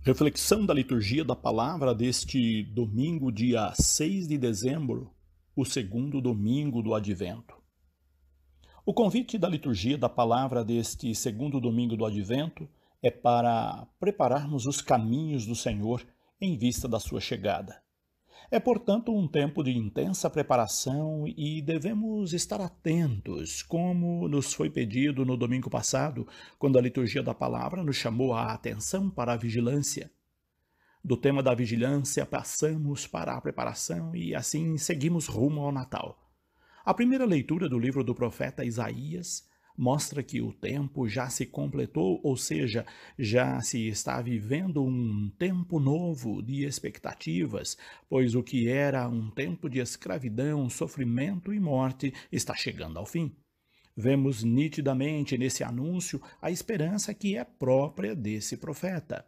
Reflexão da liturgia da palavra deste domingo, dia 6 de dezembro, o segundo domingo do Advento. O convite da liturgia da palavra deste segundo domingo do Advento é para prepararmos os caminhos do Senhor em vista da sua chegada. É, portanto, um tempo de intensa preparação e devemos estar atentos, como nos foi pedido no domingo passado, quando a liturgia da palavra nos chamou a atenção para a vigilância. Do tema da vigilância, passamos para a preparação e assim seguimos rumo ao Natal. A primeira leitura do livro do profeta Isaías mostra que o tempo já se completou, ou seja, já se está vivendo um tempo novo de expectativas, pois o que era um tempo de escravidão, sofrimento e morte está chegando ao fim. Vemos nitidamente nesse anúncio a esperança que é própria desse profeta.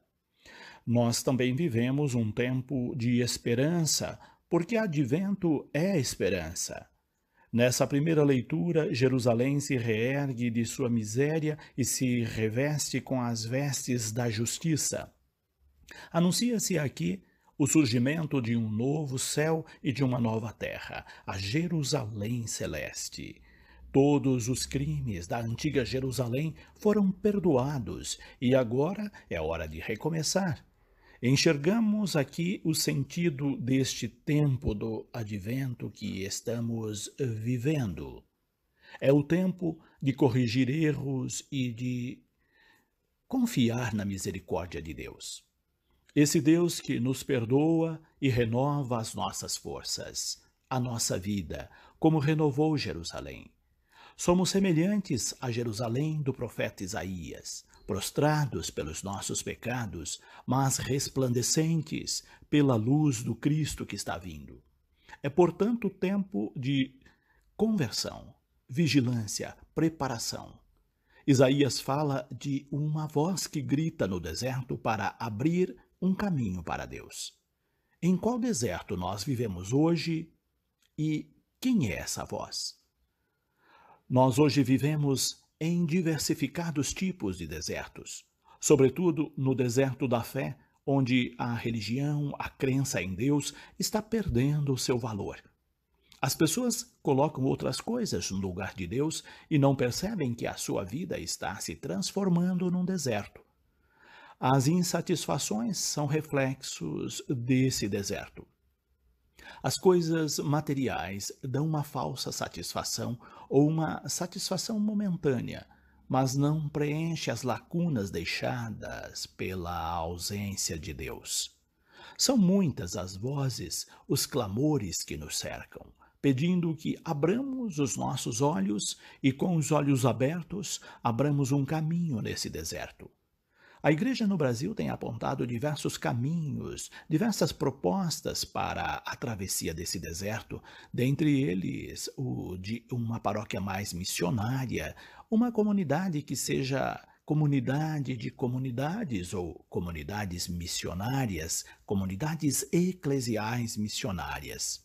Nós também vivemos um tempo de esperança, porque advento é esperança. Nessa primeira leitura, Jerusalém se reergue de sua miséria e se reveste com as vestes da justiça. Anuncia-se aqui o surgimento de um novo céu e de uma nova terra, a Jerusalém celeste. Todos os crimes da antiga Jerusalém foram perdoados e agora é hora de recomeçar. Enxergamos aqui o sentido deste tempo do advento que estamos vivendo. É o tempo de corrigir erros e de confiar na misericórdia de Deus. Esse Deus que nos perdoa e renova as nossas forças, a nossa vida, como renovou Jerusalém. Somos semelhantes a Jerusalém do profeta Isaías, prostrados pelos nossos pecados, mas resplandecentes pela luz do Cristo que está vindo. É, portanto, tempo de conversão, vigilância, preparação. Isaías fala de uma voz que grita no deserto para abrir um caminho para Deus. Em qual deserto nós vivemos hoje e quem é essa voz? Nós hoje vivemos em diversificados tipos de desertos, sobretudo no deserto da fé, onde a religião, a crença em Deus está perdendo o seu valor. As pessoas colocam outras coisas no lugar de Deus e não percebem que a sua vida está se transformando num deserto. As insatisfações são reflexos desse deserto. As coisas materiais dão uma falsa satisfação ou uma satisfação momentânea, mas não preenche as lacunas deixadas pela ausência de Deus. São muitas as vozes, os clamores que nos cercam, pedindo que abramos os nossos olhos e, com os olhos abertos, abramos um caminho nesse deserto. A Igreja no Brasil tem apontado diversos caminhos, diversas propostas para a travessia desse deserto, dentre eles o de uma paróquia mais missionária, uma comunidade que seja comunidade de comunidades ou comunidades missionárias, comunidades eclesiais missionárias.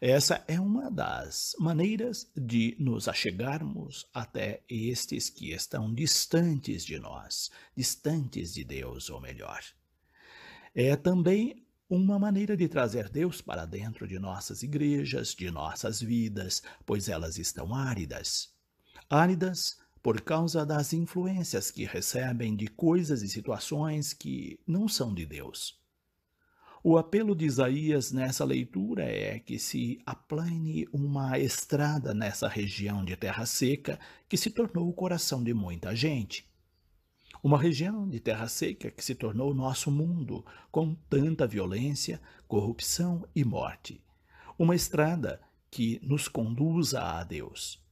Essa é uma das maneiras de nos achegarmos até estes que estão distantes de nós, distantes de Deus, ou melhor. É também uma maneira de trazer Deus para dentro de nossas igrejas, de nossas vidas, pois elas estão áridas. Áridas por causa das influências que recebem de coisas e situações que não são de Deus. O apelo de Isaías nessa leitura é que se aplane uma estrada nessa região de terra seca que se tornou o coração de muita gente. Uma região de terra seca que se tornou o nosso mundo, com tanta violência, corrupção e morte. Uma estrada que nos conduza a Deus.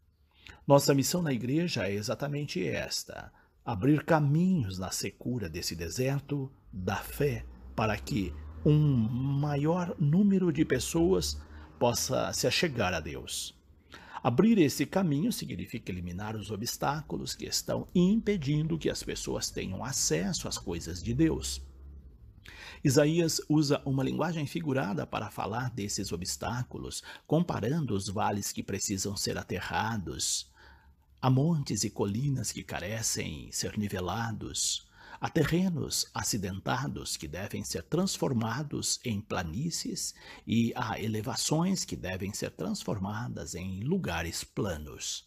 Nossa missão na igreja é exatamente esta: abrir caminhos na secura desse deserto da fé, para que um maior número de pessoas possa se achegar a Deus. Abrir esse caminho significa eliminar os obstáculos que estão impedindo que as pessoas tenham acesso às coisas de Deus. Isaías usa uma linguagem figurada para falar desses obstáculos, comparando os vales que precisam ser aterrados, a montes e colinas que carecem ser nivelados, Há terrenos acidentados que devem ser transformados em planícies e há elevações que devem ser transformadas em lugares planos.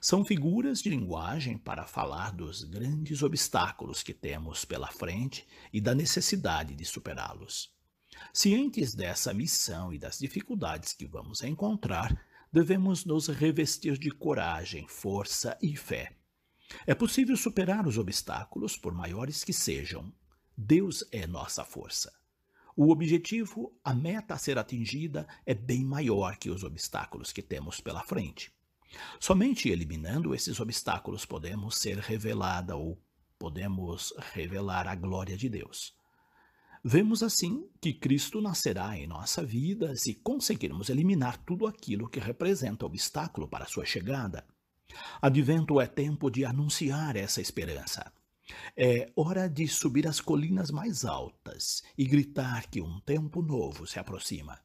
São figuras de linguagem para falar dos grandes obstáculos que temos pela frente e da necessidade de superá-los. Cientes dessa missão e das dificuldades que vamos encontrar, devemos nos revestir de coragem, força e fé. É possível superar os obstáculos, por maiores que sejam. Deus é nossa força. O objetivo, a meta a ser atingida, é bem maior que os obstáculos que temos pela frente. Somente eliminando esses obstáculos podemos revelar a glória de Deus. Vemos assim que Cristo nascerá em nossa vida se conseguirmos eliminar tudo aquilo que representa obstáculo para a sua chegada. Advento é tempo de anunciar essa esperança. É hora de subir as colinas mais altas e gritar que um tempo novo se aproxima.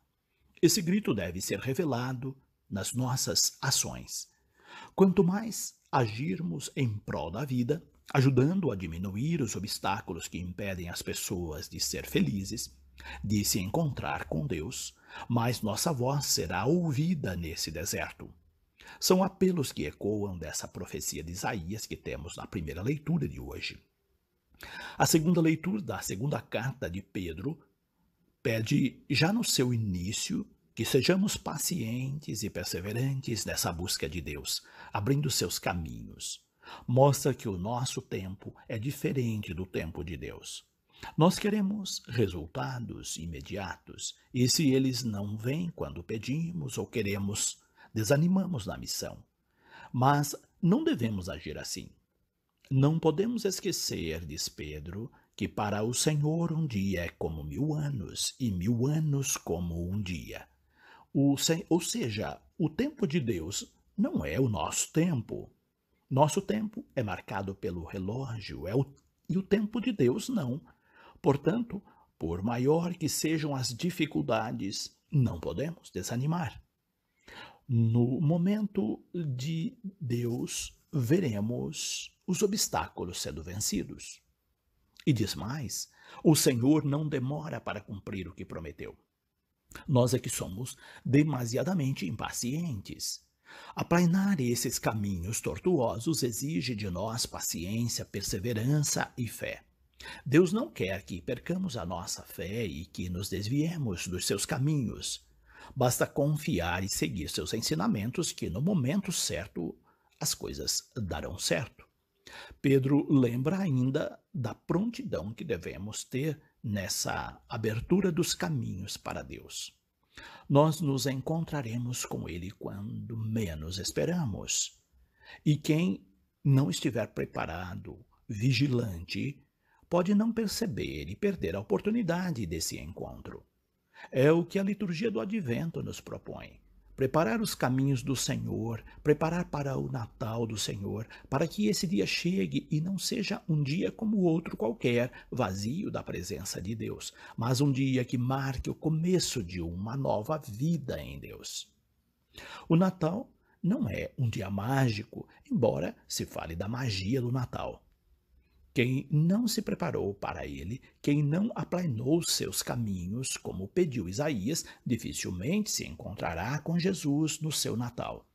Esse grito deve ser revelado nas nossas ações. Quanto mais agirmos em prol da vida, ajudando a diminuir os obstáculos que impedem as pessoas de ser felizes, de se encontrar com Deus, mais nossa voz será ouvida nesse deserto. São apelos que ecoam dessa profecia de Isaías que temos na primeira leitura de hoje. A segunda leitura da segunda carta de Pedro pede, já no seu início, que sejamos pacientes e perseverantes nessa busca de Deus, abrindo seus caminhos. Mostra que o nosso tempo é diferente do tempo de Deus. Nós queremos resultados imediatos, e se eles não vêm quando pedimos ou queremos, desanimamos na missão. Mas não devemos agir assim. Não podemos esquecer, diz Pedro, que para o Senhor um dia é como 1000 anos, e 1000 anos como um dia. Ou seja, o tempo de Deus não é o nosso tempo. Nosso tempo é marcado pelo relógio, e o tempo de Deus não. Portanto, por maior que sejam as dificuldades, não podemos desanimar. No momento de Deus, veremos os obstáculos sendo vencidos. E diz mais, o Senhor não demora para cumprir o que prometeu. Nós é que somos demasiadamente impacientes. Aplainar esses caminhos tortuosos exige de nós paciência, perseverança e fé. Deus não quer que percamos a nossa fé e que nos desviemos dos seus caminhos. Basta confiar e seguir seus ensinamentos que no momento certo as coisas darão certo. Pedro lembra ainda da prontidão que devemos ter nessa abertura dos caminhos para Deus. Nós nos encontraremos com Ele quando menos esperamos. E quem não estiver preparado, vigilante, pode não perceber e perder a oportunidade desse encontro. É o que a liturgia do Advento nos propõe. Preparar os caminhos do Senhor, preparar para o Natal do Senhor, para que esse dia chegue e não seja um dia como outro qualquer, vazio da presença de Deus, mas um dia que marque o começo de uma nova vida em Deus. O Natal não é um dia mágico, embora se fale da magia do Natal. Quem não se preparou para ele, quem não aplainou seus caminhos, como pediu Isaías, dificilmente se encontrará com Jesus no seu Natal.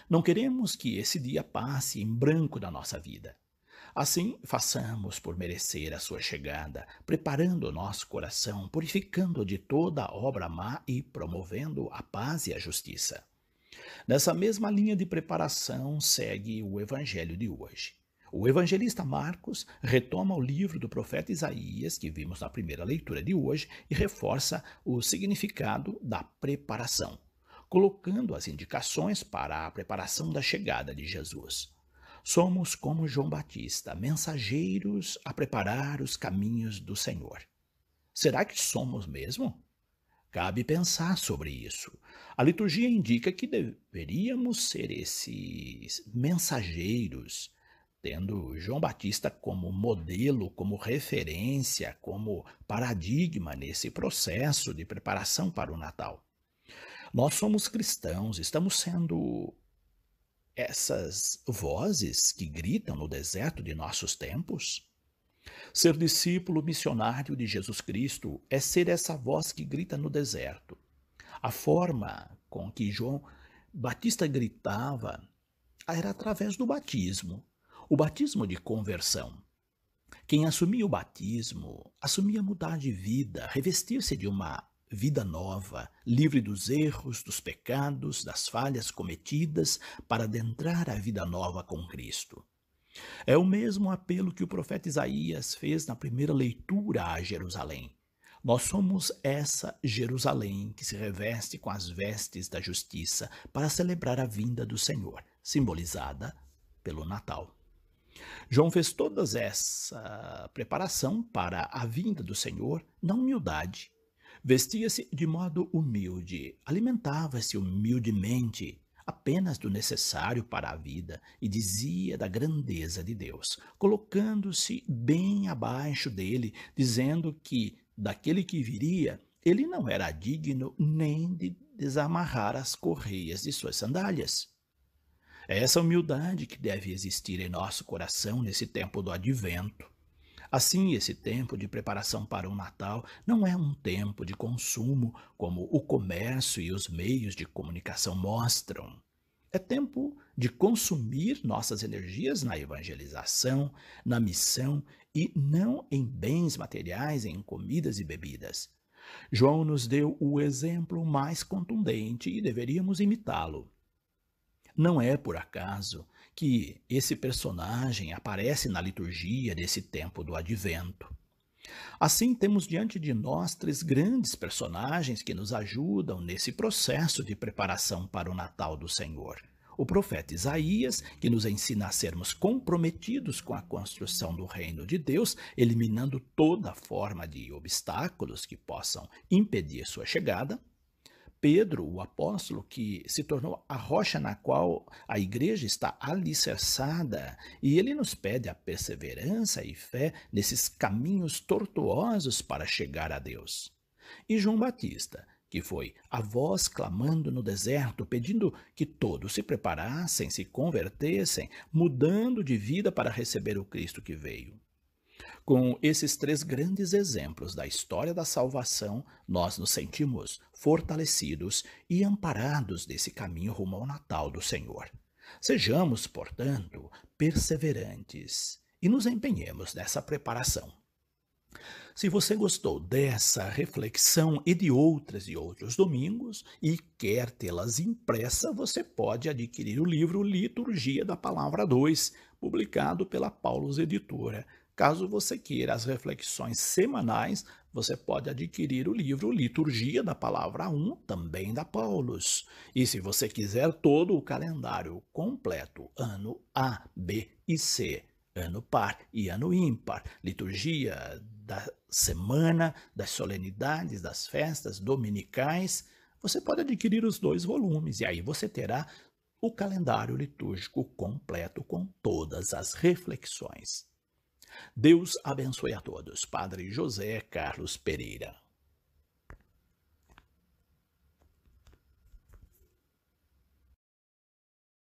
Não queremos que esse dia passe em branco da nossa vida. Assim, façamos por merecer a sua chegada, preparando o nosso coração, purificando de toda obra má e promovendo a paz e a justiça. Nessa mesma linha de preparação segue o Evangelho de hoje. O evangelista Marcos retoma o livro do profeta Isaías, que vimos na primeira leitura de hoje, e reforça o significado da preparação, colocando as indicações para a preparação da chegada de Jesus. Somos como João Batista, mensageiros a preparar os caminhos do Senhor. Será que somos mesmo? Cabe pensar sobre isso. A liturgia indica que deveríamos ser esses mensageiros, tendo João Batista como modelo, como referência, como paradigma nesse processo de preparação para o Natal. Nós somos cristãos, estamos sendo essas vozes que gritam no deserto de nossos tempos? Ser discípulo missionário de Jesus Cristo é ser essa voz que grita no deserto. A forma com que João Batista gritava era através do batismo, o batismo de conversão. Quem assumia o batismo assumia mudar de vida, revestir-se de uma vida nova, livre dos erros, dos pecados, das falhas cometidas, para adentrar a vida nova com Cristo. É o mesmo apelo que o profeta Isaías fez na primeira leitura a Jerusalém. Nós somos essa Jerusalém que se reveste com as vestes da justiça para celebrar a vinda do Senhor, simbolizada pelo Natal. João fez toda essa preparação para a vinda do Senhor na humildade. Vestia-se de modo humilde, alimentava-se humildemente apenas do necessário para a vida e dizia da grandeza de Deus, colocando-se bem abaixo dele, dizendo que daquele que viria ele não era digno nem de desamarrar as correias de suas sandálias. É essa humildade que deve existir em nosso coração nesse tempo do advento. Assim, esse tempo de preparação para o Natal não é um tempo de consumo, como o comércio e os meios de comunicação mostram. É tempo de consumir nossas energias na evangelização, na missão e não em bens materiais, em comidas e bebidas. João nos deu o exemplo mais contundente e deveríamos imitá-lo. Não é por acaso que esse personagem aparece na liturgia desse tempo do Advento. Assim, temos diante de nós três grandes personagens que nos ajudam nesse processo de preparação para o Natal do Senhor. O profeta Isaías, que nos ensina a sermos comprometidos com a construção do reino de Deus, eliminando toda forma de obstáculos que possam impedir sua chegada. Pedro, o apóstolo, que se tornou a rocha na qual a igreja está alicerçada, e ele nos pede a perseverança e fé nesses caminhos tortuosos para chegar a Deus. E João Batista, que foi a voz clamando no deserto, pedindo que todos se preparassem, se convertessem, mudando de vida para receber o Cristo que veio. Com esses três grandes exemplos da história da salvação, nós nos sentimos fortalecidos e amparados desse caminho rumo ao Natal do Senhor. Sejamos, portanto, perseverantes e nos empenhemos nessa preparação. Se você gostou dessa reflexão e de outras e outros domingos e quer tê-las impressa, você pode adquirir o livro Liturgia da Palavra 2, publicado pela Paulus Editora. Caso você queira as reflexões semanais, você pode adquirir o livro Liturgia da Palavra 1, também da Paulus. E se você quiser todo o calendário completo, ano A, B e C, ano par e ano ímpar, liturgia da semana, das solenidades, das festas dominicais, você pode adquirir os 2 volumes e aí você terá o calendário litúrgico completo com todas as reflexões. Deus abençoe a todos. Padre José Carlos Pereira.